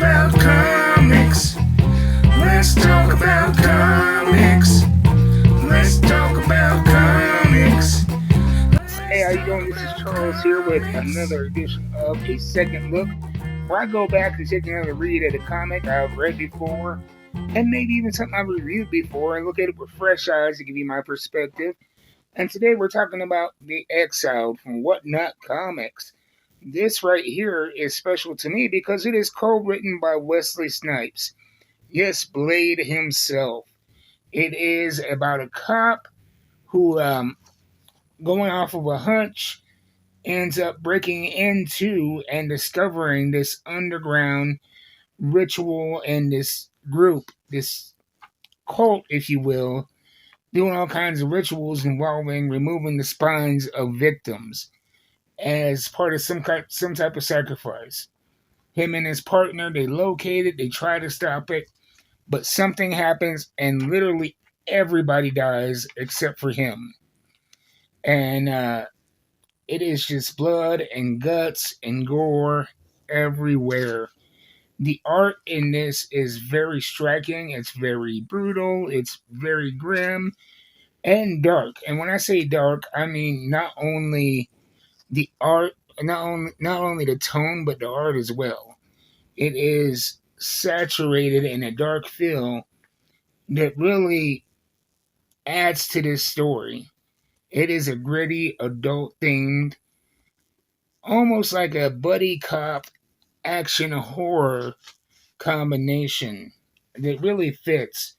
about comics. Let's talk about comics. Let's talk about comics. Hey, how you doing? This is Charles here with another edition of A Second Look, where I go back and take another read at a comic I've read before, and maybe even something I've reviewed before, and look at it with fresh eyes to give you my perspective. And today we're talking about The Exiled from Whatnot Comics. This right here is special to me because it is co-written by Wesley Snipes. Yes, Blade himself. It is about a cop who, going off of a hunch, ends up breaking into and discovering this underground ritual and this group, this cult, if you will, doing all kinds of rituals involving removing the spines of victims as part of some type of sacrifice. Him and his partner, they locate it, they try to stop it, but something happens and literally everybody dies except for him. And it is just blood and guts and gore everywhere. The art in this is very striking, it's very brutal, it's very grim and dark. And when I say dark, I mean not only the art, not only the tone, but the art as well. It is saturated in a dark feel that really adds to this story. It is a gritty, adult themed, almost like a buddy cop action horror combination that really fits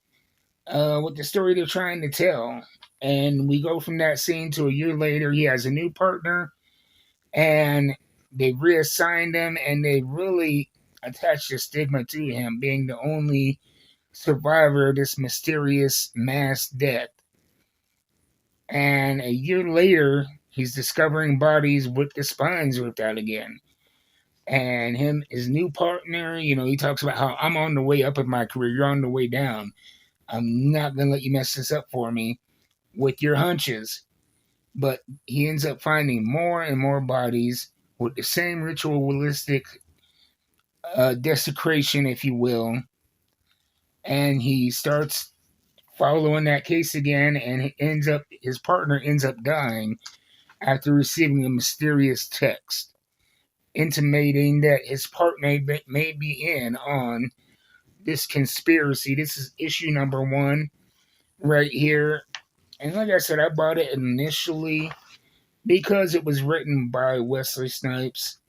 with the story they're trying to tell. And we go from that scene to a year later. He has a new partner, and they reassigned him, and they really attached a stigma to him being the only survivor of this mysterious mass death. And a year later, he's discovering bodies with the spines ripped out again. And his new partner, he talks about how I'm on the way up in my career, you're on the way down. I'm not going to let you mess this up for me with your hunches. But he ends up finding more and more bodies with the same ritualistic desecration, if you will. And he starts following that case again, and his partner ends up dying after receiving a mysterious text intimating that his partner may be in on this conspiracy. This is issue number 1 right here. And like I said, I bought it initially because it was written by Wesley Snipes.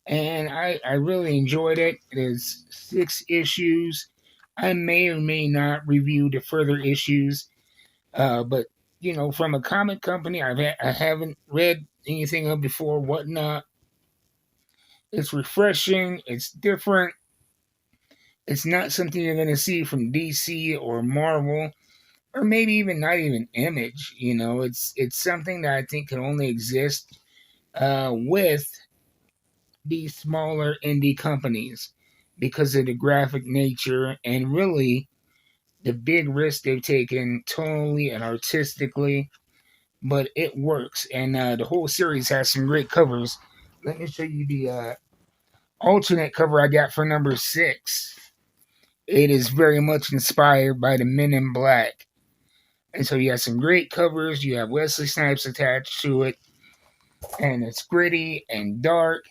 And I really enjoyed it. It is 6 issues. I may or may not review the further issues. But, from a comic company I haven't read anything of before, Whatnot. It's refreshing. It's different. It's not something you're going to see from DC or Marvel, or maybe even not even Image. It's something that I think can only exist with these smaller indie companies because of the graphic nature and really the big risk they've taken tonally and artistically. But it works, and the whole series has some great covers. Let me show you the alternate cover I got for number 6. It is very much inspired by the Men in Black. And so you have some great covers. You have Wesley Snipes attached to it. And it's gritty and dark.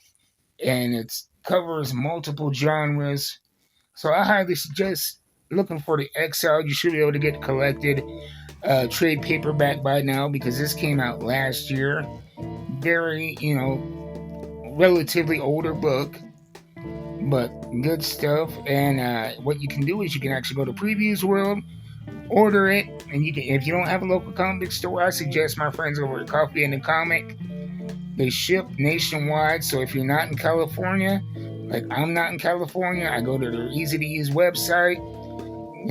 And it covers multiple genres. So I highly suggest looking for The Exiled. You should be able to get collected trade paperback by now because this came out last year. Very, relatively older book, but good stuff. And what you can do is you can actually go to Previews World, order it, and you can. If you don't have a local comic store, I suggest my friends over at Coffee and the Comic. They ship nationwide, so if you're not in California, like I'm not in California, I go to their easy-to-use website,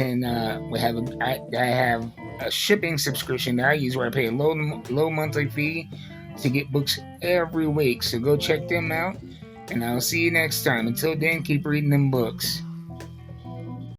and I have a shipping subscription that I use where I pay a low monthly fee to get books every week. So go check them out, and I'll see you next time. Until then, keep reading them books.